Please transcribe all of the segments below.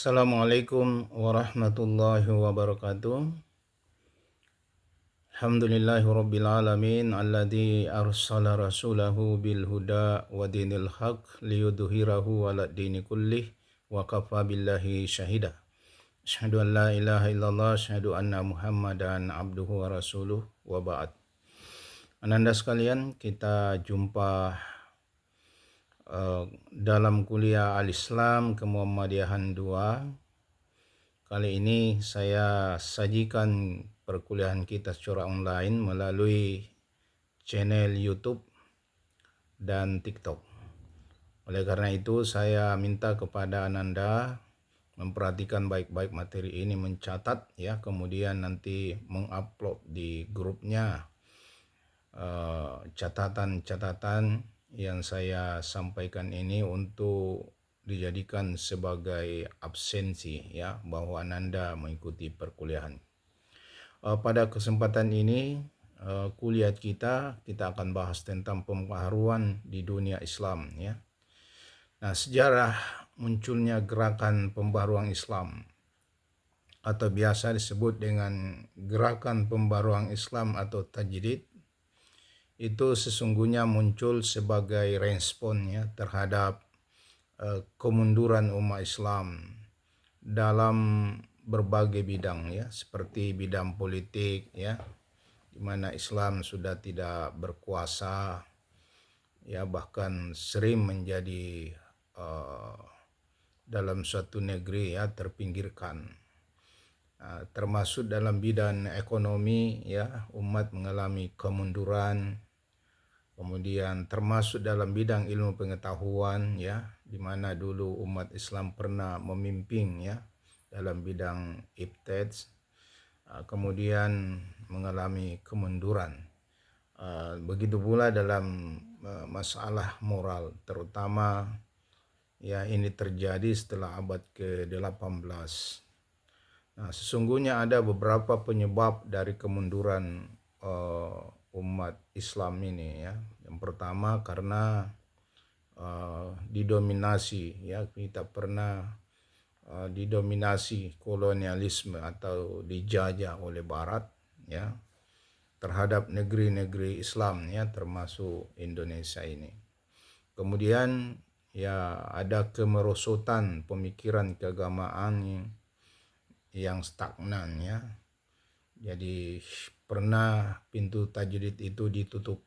Assalamualaikum warahmatullahi wabarakatuh. Alhamdulillahirabbil alamin alladzi arsala rasulahu bil huda wa dinil haq liyudhhirahu 'ala dini kullih wa kafa billahi syahida. Asyhadu an la ilaha illallah, asyhadu anna Muhammadan abduhu wa rasuluh wa ba'd. Ananda sekalian, kita jumpa dalam kuliah Al-Islam Kemuhammadiyahan 2. Kali ini saya sajikan perkuliahan kita secara online melalui channel YouTube dan TikTok. Oleh karena itu, saya minta kepada Ananda memperhatikan baik-baik materi ini, mencatat ya, kemudian nanti mengupload di grupnya catatan-catatan yang saya sampaikan ini untuk dijadikan sebagai absensi ya, bahwa Ananda mengikuti perkuliahan. Pada kesempatan ini kuliah kita akan bahas tentang pembaharuan di dunia Islam ya. Nah, sejarah munculnya gerakan pembaharuan Islam atau biasa disebut dengan gerakan pembaharuan Islam atau tajdid itu sesungguhnya muncul sebagai respon ya terhadap kemunduran umat Islam dalam berbagai bidang ya, seperti bidang politik ya, di mana Islam sudah tidak berkuasa ya, bahkan sering menjadi dalam suatu negeri ya terpinggirkan. Termasuk dalam bidang ekonomi ya, umat mengalami kemunduran. Kemudian termasuk dalam bidang ilmu pengetahuan ya, di mana dulu umat Islam pernah memimpin ya dalam bidang ipteds, kemudian mengalami kemunduran. Begitu pula dalam masalah moral, terutama ya ini terjadi setelah abad ke-18. Nah, sesungguhnya ada beberapa penyebab dari kemunduran umat Islam ini ya. Yang pertama karena didominasi ya, kita pernah didominasi kolonialisme atau dijajah oleh Barat ya terhadap negeri-negeri Islam ya, termasuk Indonesia ini. Kemudian ya ada kemerosotan pemikiran keagamaan yang stagnan ya. Jadi pernah pintu tajdid itu ditutup,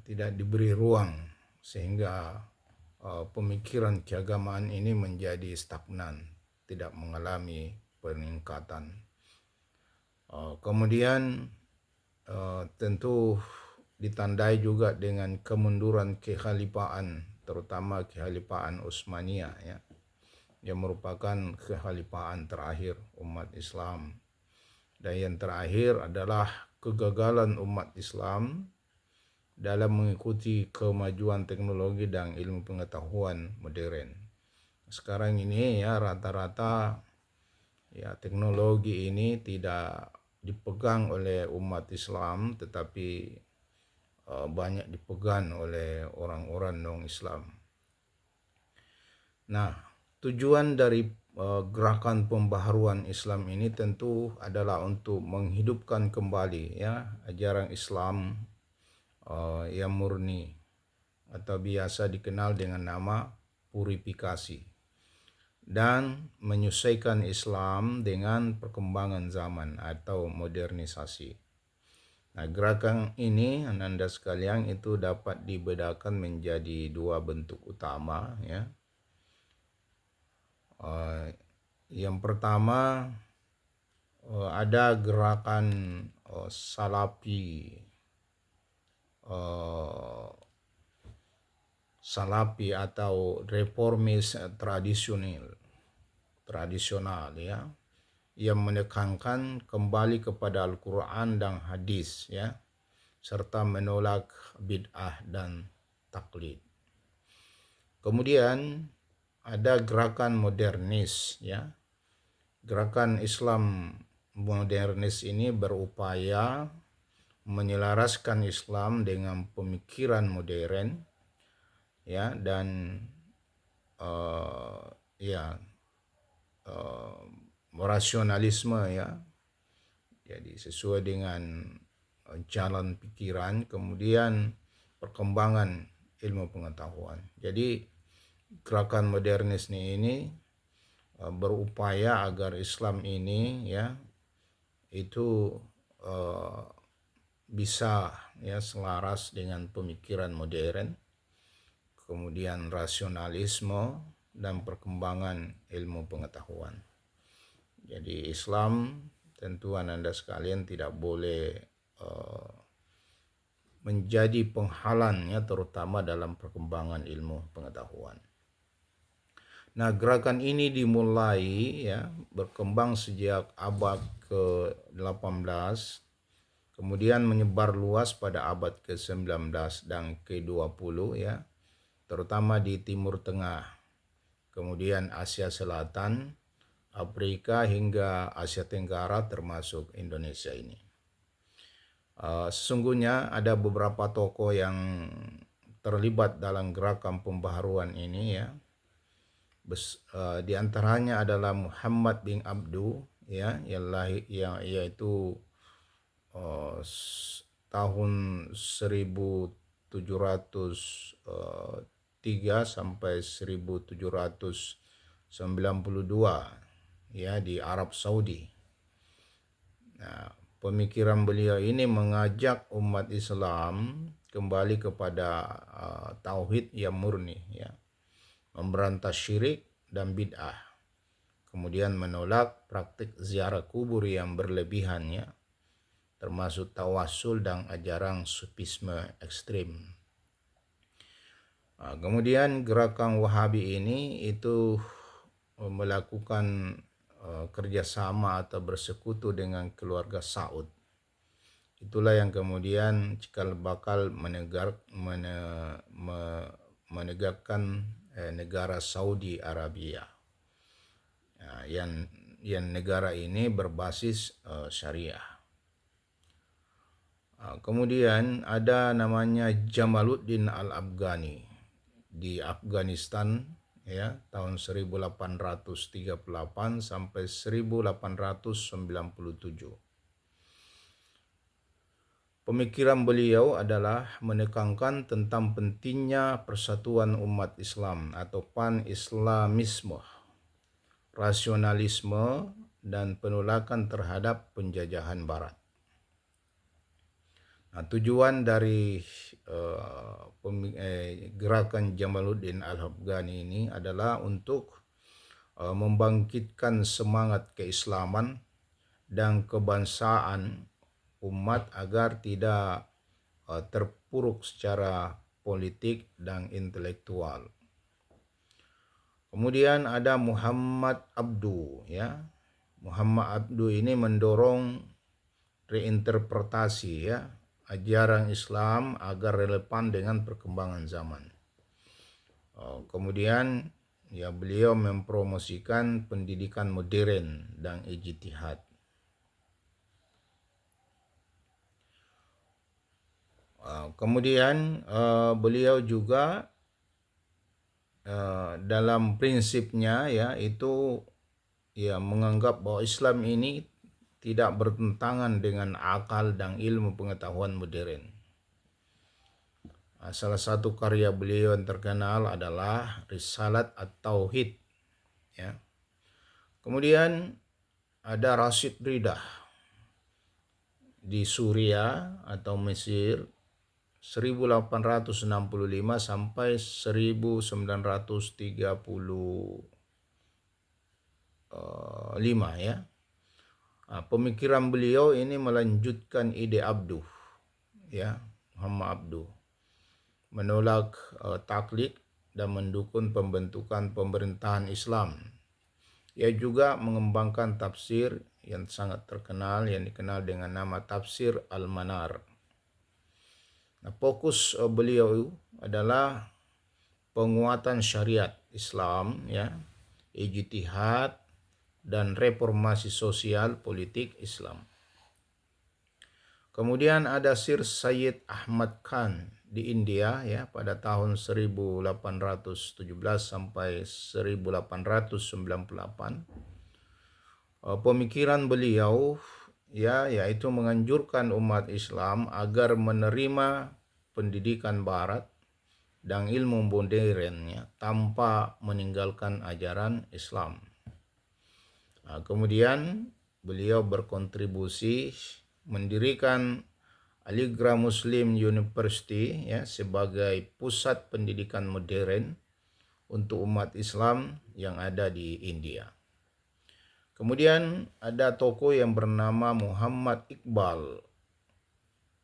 tidak diberi ruang, sehingga pemikiran keagamaan ini menjadi stagnan, tidak mengalami peningkatan. Kemudian tentu ditandai juga dengan kemunduran kekhalifahan, terutama kekhalifahan Utsmaniyah ya, yang merupakan kekhalifahan terakhir umat Islam. Dan yang terakhir adalah kegagalan umat Islam dalam mengikuti kemajuan teknologi dan ilmu pengetahuan modern. Sekarang ini ya rata-rata ya teknologi ini tidak dipegang oleh umat Islam, tetapi banyak dipegang oleh orang-orang non-Islam. Nah, tujuan dari gerakan pembaharuan Islam ini tentu adalah untuk menghidupkan kembali ya ajaran Islam yang murni atau biasa dikenal dengan nama purifikasi, dan menyesuaikan Islam dengan perkembangan zaman atau modernisasi. Nah, gerakan ini Ananda sekalian itu dapat dibedakan menjadi dua bentuk utama ya. Yang pertama ada gerakan salafi atau reformis tradisional ya, yang menekankan kembali kepada Al-Quran dan hadis ya, serta menolak bid'ah dan taklid. Kemudian ada gerakan modernis ya. Gerakan Islam modernis ini berupaya menyelaraskan Islam dengan pemikiran modern ya, dan rasionalisme ya. Jadi sesuai dengan jalan pikiran, kemudian perkembangan ilmu pengetahuan. Jadi gerakan modernis ini berupaya agar Islam ini ya itu bisa ya selaras dengan pemikiran modern, kemudian rasionalisme dan perkembangan ilmu pengetahuan. Jadi Islam tentu Anda sekalian tidak boleh menjadi penghalang ya, terutama dalam perkembangan ilmu pengetahuan. Nah, gerakan ini dimulai ya berkembang sejak abad ke-18, kemudian menyebar luas pada abad ke-19 dan ke-20 ya, terutama di Timur Tengah, kemudian Asia Selatan, Afrika hingga Asia Tenggara termasuk Indonesia ini. Sesungguhnya ada beberapa tokoh yang terlibat dalam gerakan pembaharuan ini ya. Di antaranya adalah Muhammad bin Abduh ya, yaitu tahun 1703 sampai 1792 ya di Arab Saudi. Nah, pemikiran beliau ini mengajak umat Islam kembali kepada tauhid yang murni ya, memberantas syirik dan bid'ah, kemudian menolak praktik ziarah kubur yang berlebihan ya, termasuk tawassul dan ajaran sufisme ekstrim. Kemudian gerakan Wahabi ini itu melakukan kerjasama atau bersekutu dengan keluarga Saud. Itulah yang kemudian cikal bakal menegakkan negara Saudi Arabia. Yang negara ini berbasis syariah. Kemudian ada namanya Jamaluddin Al-Afghani di Afghanistan ya, tahun 1838 sampai 1897. Pemikiran beliau adalah menekankan tentang pentingnya persatuan umat Islam atau pan-islamisme, rasionalisme, dan penolakan terhadap penjajahan Barat. Nah, tujuan dari gerakan Jamaluddin Al-Afghani ini adalah untuk membangkitkan semangat keislaman dan kebangsaan umat agar tidak terpuruk secara politik dan intelektual. Kemudian ada Muhammad Abduh ya. Muhammad Abduh ini mendorong reinterpretasi ya ajaran Islam agar relevan dengan perkembangan zaman. Kemudian ya beliau mempromosikan pendidikan modern dan ijtihad. Kemudian beliau juga dalam prinsipnya ya itu ya menganggap bahwa Islam ini tidak bertentangan dengan akal dan ilmu pengetahuan modern. Salah satu karya beliau yang terkenal adalah Risalat At-Tauhid ya. Kemudian ada Rashid Rida di Suriah atau Mesir 1865 sampai 1935 ya. Pemikiran beliau ini melanjutkan ide Abduh ya, Muhammad Abduh, menolak taklid dan mendukung pembentukan pemerintahan Islam. Ia juga mengembangkan tafsir yang sangat terkenal yang dikenal dengan nama Tafsir Al-Manar. Nah, fokus beliau adalah penguatan syariat Islam ya, ijtihad dan reformasi sosial politik Islam. Kemudian ada Sir Syed Ahmad Khan di India ya pada tahun 1817 sampai 1898. Pemikiran beliau ya yaitu menganjurkan umat Islam agar menerima pendidikan barat dan ilmu modernnya tanpa meninggalkan ajaran Islam. Kemudian beliau berkontribusi mendirikan Aligarh Muslim University ya sebagai pusat pendidikan modern untuk umat Islam yang ada di India. Kemudian ada tokoh yang bernama Muhammad Iqbal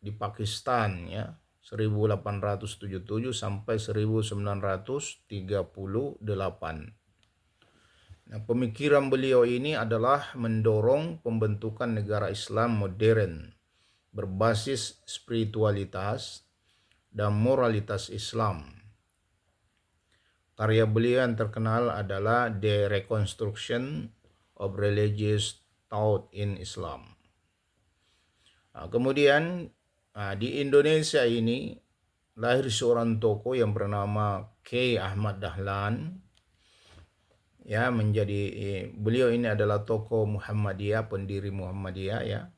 di Pakistan ya 1877 sampai 1938. Nah, pemikiran beliau ini adalah mendorong pembentukan negara Islam modern berbasis spiritualitas dan moralitas Islam. Karya beliau yang terkenal adalah The Reconstruction of Religious Thought in Islam. Kemudian di Indonesia ini lahir seorang tokoh yang bernama Kiai Ahmad Dahlan. Ya, beliau ini adalah tokoh Muhammadiyah, pendiri Muhammadiyah ya.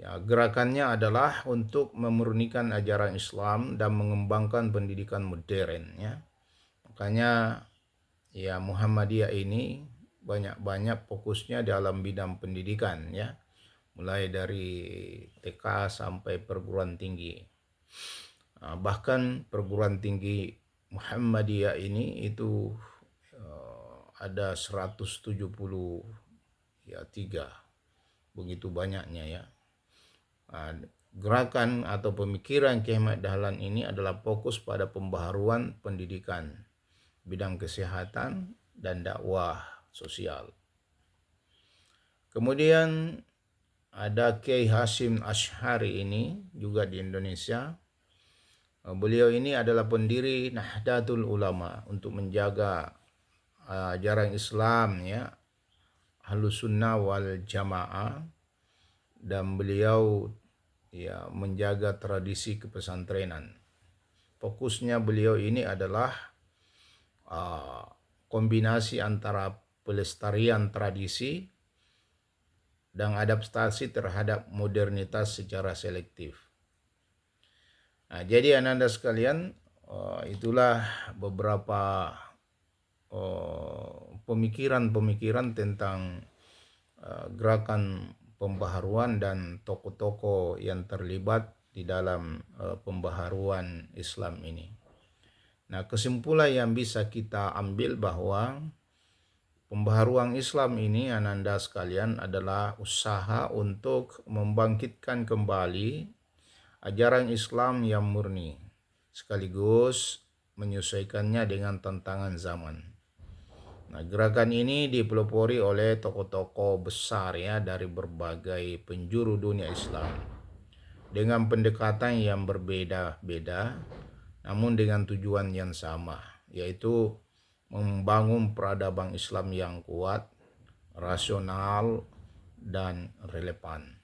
Ya, gerakannya adalah untuk memurnikan ajaran Islam dan mengembangkan pendidikan modern ya. Makanya ya Muhammadiyah ini banyak fokusnya dalam bidang pendidikan ya. Mulai dari TK sampai perguruan tinggi. Bahkan perguruan tinggi Muhammadiyah ini itu ada 173 begitu banyaknya ya. Gerakan atau pemikiran Kiai Ahmad Dahlan ini adalah fokus pada pembaharuan pendidikan, bidang kesehatan dan dakwah sosial. Kemudian ada Kiai Hasyim Asy'ari ini juga di Indonesia. Beliau ini adalah pendiri Nahdlatul Ulama untuk menjaga ajaran Islam ya, Ahlus Sunnah wal Jamaah, dan beliau ya menjaga tradisi kepesantrenan. Fokusnya beliau ini adalah kombinasi antara pelestarian tradisi dan adaptasi terhadap modernitas secara selektif. Jadi ananda sekalian, itulah beberapa pemikiran-pemikiran tentang gerakan pembaharuan dan tokoh-tokoh yang terlibat di dalam pembaharuan Islam ini. Nah, kesimpulan yang bisa kita ambil bahwa pembaharuan Islam ini ananda sekalian adalah usaha untuk membangkitkan kembali ajaran Islam yang murni, sekaligus menyesuaikannya dengan tantangan zaman. Nah, gerakan ini dipelopori oleh tokoh-tokoh besar ya dari berbagai penjuru dunia Islam dengan pendekatan yang berbeda-beda namun dengan tujuan yang sama, yaitu membangun peradaban Islam yang kuat, rasional, dan relevan.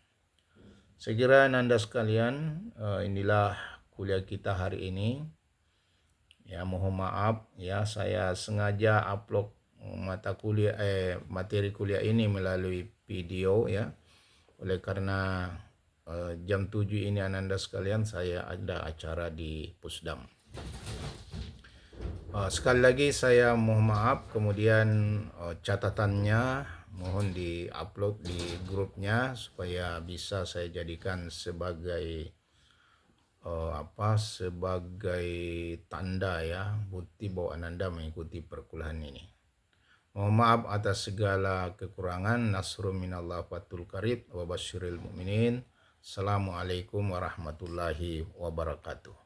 Saya kira Anda sekalian, inilah kuliah kita hari ini. Ya, mohon maaf ya, saya sengaja upload materi kuliah ini melalui video ya. Oleh karena jam 7 ini Anda sekalian saya ada acara di Pusdam. Sekali lagi saya mohon maaf, kemudian catatannya mohon di-upload di grupnya supaya bisa saya jadikan sebagai sebagai tanda ya, bukti bahwa Anda mengikuti perkuliahan ini. Mohon maaf atas segala kekurangan. Nasrun minallah fatul qarib wa basyiril mu'minin. Assalamualaikum warahmatullahi wabarakatuh.